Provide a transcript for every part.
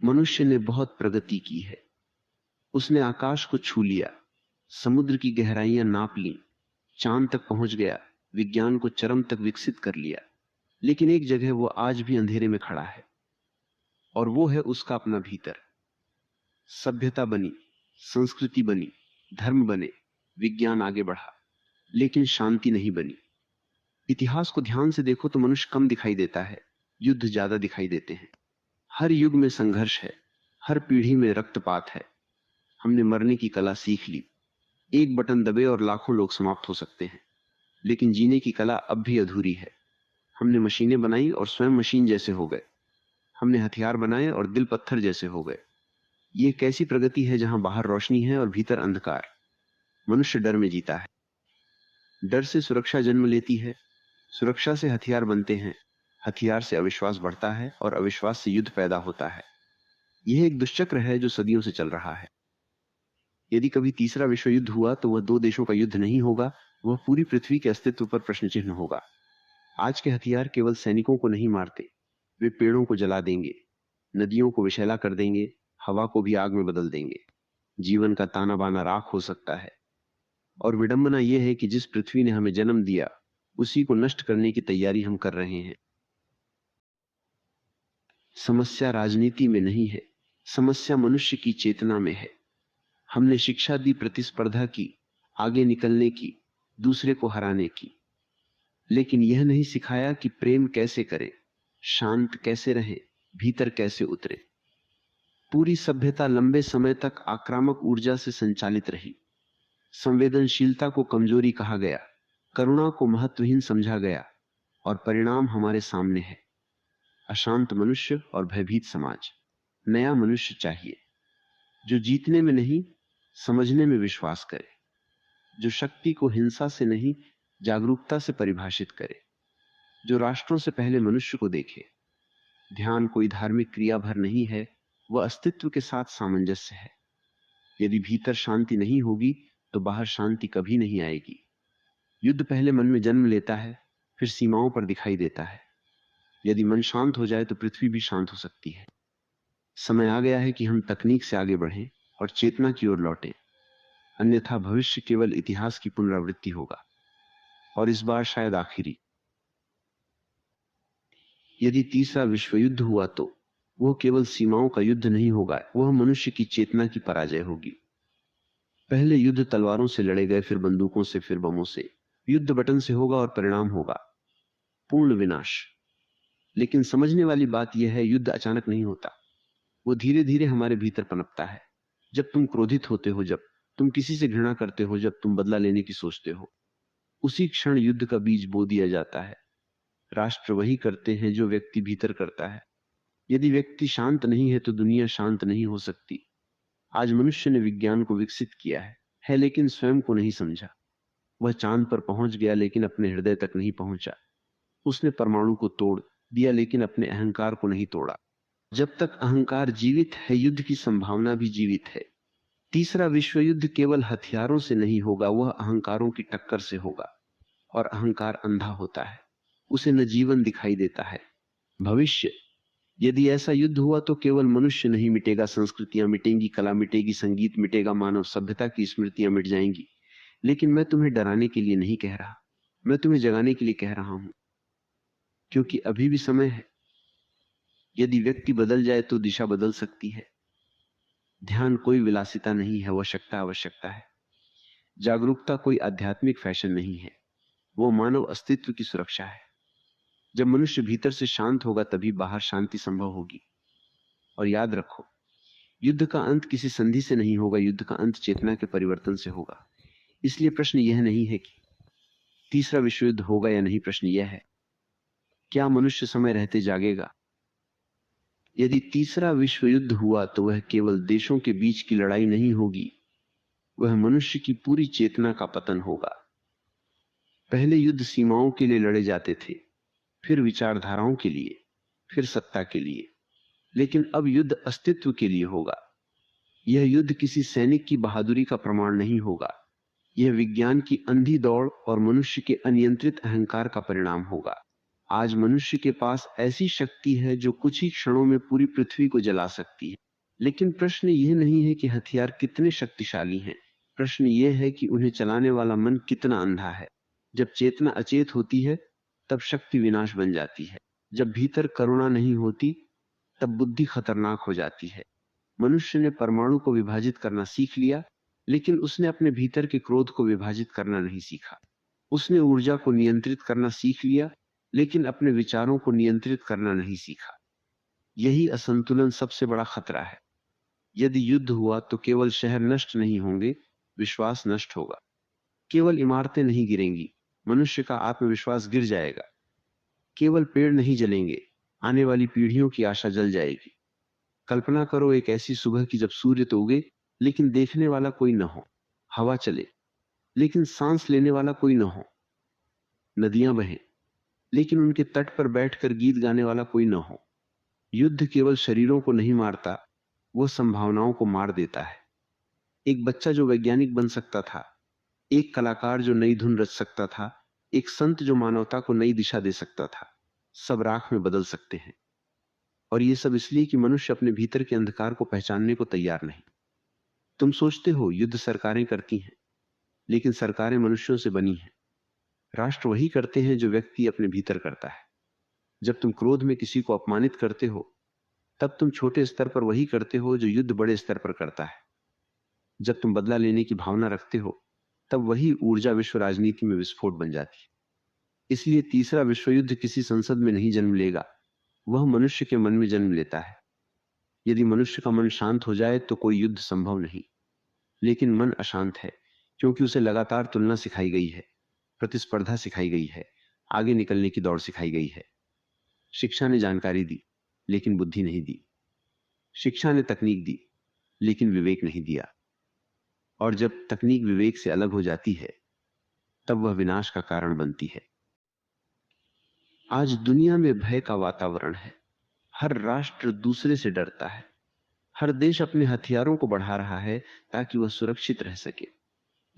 मनुष्य ने बहुत प्रगति की है। उसने आकाश को छू लिया, समुद्र की गहराइयां नाप ली, चांद तक पहुंच गया, विज्ञान को चरम तक विकसित कर लिया। लेकिन एक जगह वो आज भी अंधेरे में खड़ा है, और वो है उसका अपना भीतर। सभ्यता बनी, संस्कृति बनी, धर्म बने, विज्ञान आगे बढ़ा, लेकिन शांति नहीं बनी। इतिहास को ध्यान से देखो तो मनुष्य कम दिखाई देता है, युद्ध ज्यादा दिखाई देते हैं। हर युग में संघर्ष है, हर पीढ़ी में रक्तपात है। हमने मरने की कला सीख ली। एक बटन दबे और लाखों लोग समाप्त हो सकते हैं, लेकिन जीने की कला अब भी अधूरी है। हमने मशीनें बनाई और स्वयं मशीन जैसे हो गए। हमने हथियार बनाए और दिल पत्थर जैसे हो गए। ये कैसी प्रगति है जहां बाहर रोशनी है और भीतर अंधकार। मनुष्य डर में जीता है। डर से सुरक्षा जन्म लेती है, सुरक्षा से हथियार बनते हैं, हथियार से अविश्वास बढ़ता है और अविश्वास से युद्ध पैदा होता है। यह एक दुष्चक्र है जो सदियों से चल रहा है। यदि कभी तीसरा विश्व युद्ध हुआ तो वह दो देशों का युद्ध नहीं होगा, वह पूरी पृथ्वी के अस्तित्व पर प्रश्न चिन्ह होगा। आज के हथियार केवल सैनिकों को नहीं मारते, वे पेड़ों को जला देंगे, नदियों को विषैला कर देंगे, हवा को भी आग में बदल देंगे। जीवन का ताना बाना राख हो सकता है। और विडंबना यह है कि जिस पृथ्वी ने हमें जन्म दिया, उसी को नष्ट करने की तैयारी हम कर रहे हैं। समस्या राजनीति में नहीं है, समस्या मनुष्य की चेतना में है। हमने शिक्षा दी प्रतिस्पर्धा की, आगे निकलने की, दूसरे को हराने की, लेकिन यह नहीं सिखाया कि प्रेम कैसे करें, शांत कैसे रहें, भीतर कैसे उतरे। पूरी सभ्यता लंबे समय तक आक्रामक ऊर्जा से संचालित रही। संवेदनशीलता को कमजोरी कहा गया, करुणा को महत्वहीन समझा गया, और परिणाम हमारे सामने है। अशांत मनुष्य और भयभीत समाज। नया मनुष्य चाहिए, जो जीतने में नहीं, समझने में विश्वास करे, जो शक्ति को हिंसा से नहीं, जागरूकता से परिभाषित करे, जो राष्ट्रों से पहले मनुष्य को देखे। ध्यान कोई धार्मिक क्रिया भर नहीं है, वह अस्तित्व के साथ सामंजस्य है। यदि भीतर शांति नहीं होगी तो बाहर शांति कभी नहीं आएगी। युद्ध पहले मन में जन्म लेता है, फिर सीमाओं पर दिखाई देता है। यदि मन शांत हो जाए तो पृथ्वी भी शांत हो सकती है। समय आ गया है कि हम तकनीक से आगे बढ़ें और चेतना की ओर लौटें, अन्यथा भविष्य केवल इतिहास की पुनरावृत्ति होगा, और इस बार शायद आखिरी। यदि तीसरा विश्व युद्ध हुआ तो वह केवल सीमाओं का युद्ध नहीं होगा, वह मनुष्य की चेतना की पराजय होगी। पहले युद्ध तलवारों से लड़े गए, फिर बंदूकों से, फिर बमों से। युद्ध बटन से होगा और परिणाम होगा पूर्ण विनाश। लेकिन समझने वाली बात यह है, युद्ध अचानक नहीं होता, वो धीरे धीरे हमारे भीतर पनपता है। जब तुम क्रोधित होते हो, जब तुम किसी से घृणा करते हो, जब तुम बदला लेने की सोचते हो, उसी क्षण युद्ध का बीज बो दिया जाता है। राष्ट्र वही करते हैं जो व्यक्ति भीतर करता है। यदि व्यक्ति शांत नहीं है तो दुनिया शांत नहीं हो सकती। आज मनुष्य ने विज्ञान को विकसित किया है लेकिन स्वयं को नहीं समझा। वह चांद पर पहुंच गया लेकिन अपने हृदय तक नहीं पहुंचा। उसने परमाणु को तोड़ दिया लेकिन अपने अहंकार को नहीं तोड़ा। जब तक अहंकार जीवित है, युद्ध की संभावना भी जीवित है। तीसरा विश्व युद्ध केवल हथियारों से नहीं होगा, वह अहंकारों की टक्कर से होगा। और अहंकार अंधा होता है, उसे न जीवन दिखाई देता है। भविष्य, यदि ऐसा युद्ध हुआ तो केवल मनुष्य नहीं मिटेगा, संस्कृतियां मिटेंगी, कला मिटेगी, संगीत मिटेगा, मानव सभ्यता की स्मृतियां मिट जाएंगी। लेकिन मैं तुम्हें डराने के लिए नहीं कह रहा, मैं तुम्हें जगाने के लिए कह रहा हूं, क्योंकि अभी भी समय है। यदि व्यक्ति बदल जाए तो दिशा बदल सकती है। ध्यान कोई विलासिता नहीं है, वह आवश्यकता है। जागरूकता कोई आध्यात्मिक फैशन नहीं है, वो मानव अस्तित्व की सुरक्षा है। जब मनुष्य भीतर से शांत होगा तभी बाहर शांति संभव होगी। और याद रखो, युद्ध का अंत किसी संधि से नहीं होगा, युद्ध का अंत चेतना के परिवर्तन से होगा। इसलिए प्रश्न यह नहीं है कि तीसरा विश्व युद्ध होगा या नहीं, प्रश्न यह है, क्या मनुष्य समय रहते जागेगा? यदि तीसरा विश्व युद्ध हुआ तो वह केवल देशों के बीच की लड़ाई नहीं होगी, वह मनुष्य की पूरी चेतना का पतन होगा। पहले युद्ध सीमाओं के लिए लड़े जाते थे, फिर विचारधाराओं के लिए, फिर सत्ता के लिए, लेकिन अब युद्ध अस्तित्व के लिए होगा। यह युद्ध किसी सैनिक की बहादुरी का प्रमाण नहीं होगा, यह विज्ञान की अंधी दौड़ और मनुष्य के अनियंत्रित अहंकार का परिणाम होगा। आज मनुष्य के पास ऐसी शक्ति है जो कुछ ही क्षणों में पूरी पृथ्वी को जला सकती है। लेकिन प्रश्न यह नहीं है कि हथियार कितने शक्तिशाली हैं, प्रश्न यह है कि उन्हें चलाने वाला मन कितना अंधा है। जब चेतना अचेत होती है तब शक्ति विनाश बन जाती है। जब भीतर करुणा नहीं होती तब बुद्धि खतरनाक हो जाती है। मनुष्य ने परमाणु को विभाजित करना सीख लिया, लेकिन उसने अपने भीतर के क्रोध को विभाजित करना नहीं सीखा। उसने ऊर्जा को नियंत्रित करना सीख लिया, लेकिन अपने विचारों को नियंत्रित करना नहीं सीखा। यही असंतुलन सबसे बड़ा खतरा है। यदि युद्ध हुआ तो केवल शहर नष्ट नहीं होंगे, विश्वास नष्ट होगा। केवल इमारतें नहीं गिरेंगी, मनुष्य का आत्मविश्वास गिर जाएगा। केवल पेड़ नहीं जलेंगे, आने वाली पीढ़ियों की आशा जल जाएगी। कल्पना करो एक ऐसी सुबह की जब सूर्य तो उगे लेकिन देखने वाला कोई न हो, हवा चले लेकिन सांस लेने वाला कोई न हो, नदियां बहें लेकिन उनके तट पर बैठकर गीत गाने वाला कोई न हो। युद्ध केवल शरीरों को नहीं मारता, वो संभावनाओं को मार देता है। एक बच्चा जो वैज्ञानिक बन सकता था, एक कलाकार जो नई धुन रच सकता था, एक संत जो मानवता को नई दिशा दे सकता था, सब राख में बदल सकते हैं। और ये सब इसलिए कि मनुष्य अपने भीतर के अंधकार को पहचानने को तैयार नहीं। तुम सोचते हो युद्ध सरकारें करती हैं, लेकिन सरकारें मनुष्यों से बनी हैं। राष्ट्र वही करते हैं जो व्यक्ति अपने भीतर करता है। जब तुम क्रोध में किसी को अपमानित करते हो, तब तुम छोटे स्तर पर वही करते हो जो युद्ध बड़े स्तर पर करता है। जब तुम बदला लेने की भावना रखते हो, तब वही ऊर्जा विश्व राजनीति में विस्फोट बन जाती है। इसलिए तीसरा विश्व युद्ध किसी संसद में नहीं जन्म लेगा, वह मनुष्य के मन में जन्म लेता है। यदि मनुष्य का मन शांत हो जाए तो कोई युद्ध संभव नहीं। लेकिन मन अशांत है क्योंकि उसे लगातार तुलना सिखाई गई है, प्रतिस्पर्धा सिखाई गई है, आगे निकलने की दौड़ सिखाई गई है। शिक्षा ने जानकारी दी लेकिन बुद्धि नहीं दी। शिक्षा ने तकनीक दी लेकिन विवेक नहीं दिया। और जब तकनीक विवेक से अलग हो जाती है तब वह विनाश का कारण बनती है। आज दुनिया में भय का वातावरण है। हर राष्ट्र दूसरे से डरता है। हर देश अपने हथियारों को बढ़ा रहा है ताकि वह सुरक्षित रह सके।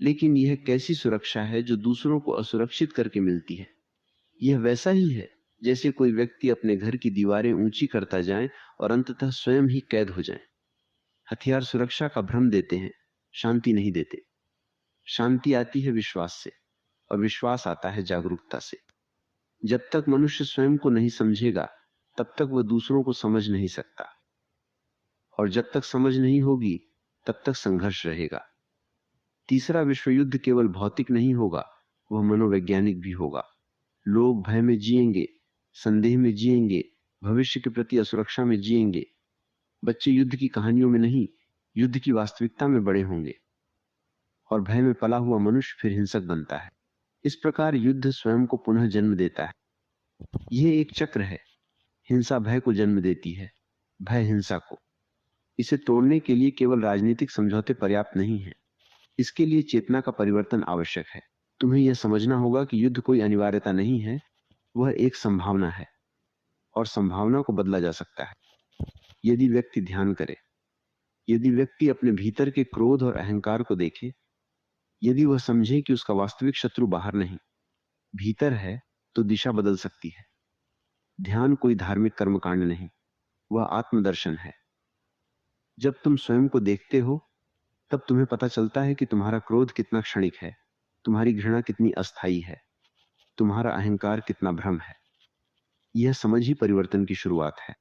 लेकिन यह कैसी सुरक्षा है जो दूसरों को असुरक्षित करके मिलती है? यह वैसा ही है जैसे कोई व्यक्ति अपने घर की दीवारें ऊंची करता जाए और अंततः स्वयं ही कैद हो जाए। हथियार सुरक्षा का भ्रम देते हैं, शांति नहीं देते। शांति आती है विश्वास से और विश्वास आता है जागरूकता से। जब तक मनुष्य स्वयं को नहीं समझेगा तब तक वह दूसरों को समझ नहीं सकता, और जब तक समझ नहीं होगी तब तक संघर्ष रहेगा। तीसरा विश्व युद्ध केवल भौतिक नहीं होगा, वह मनोवैज्ञानिक भी होगा। लोग भय में जिएंगे, संदेह में जिएंगे, भविष्य के प्रति असुरक्षा में जिएंगे। बच्चे युद्ध की कहानियों में नहीं, युद्ध की वास्तविकता में बड़े होंगे। और भय में पला हुआ मनुष्य फिर हिंसक बनता है। इस प्रकार युद्ध स्वयं को पुनः जन्म देता है। यह एक चक्र है। हिंसा भय को जन्म देती है, भय हिंसा को। इसे तोड़ने के लिए केवल राजनीतिक समझौते पर्याप्त नहीं है, इसके लिए चेतना का परिवर्तन आवश्यक है। तुम्हें यह समझना होगा कि युद्ध कोई अनिवार्यता नहीं है, वह एक संभावना है, और संभावना को बदला जा सकता है यदि व्यक्ति ध्यान करे, यदि व्यक्ति अपने भीतर के क्रोध और अहंकार को देखे, यदि वह समझे कि उसका वास्तविक शत्रु बाहर नहीं भीतर है, तो दिशा बदल सकती है। ध्यान कोई धार्मिक कर्मकांड नहीं, वह आत्मदर्शन है। जब तुम स्वयं को देखते हो तब तुम्हें पता चलता है कि तुम्हारा क्रोध कितना क्षणिक है, तुम्हारी घृणा कितनी अस्थायी है, तुम्हारा अहंकार कितना भ्रम है। यह समझ ही परिवर्तन की शुरुआत है।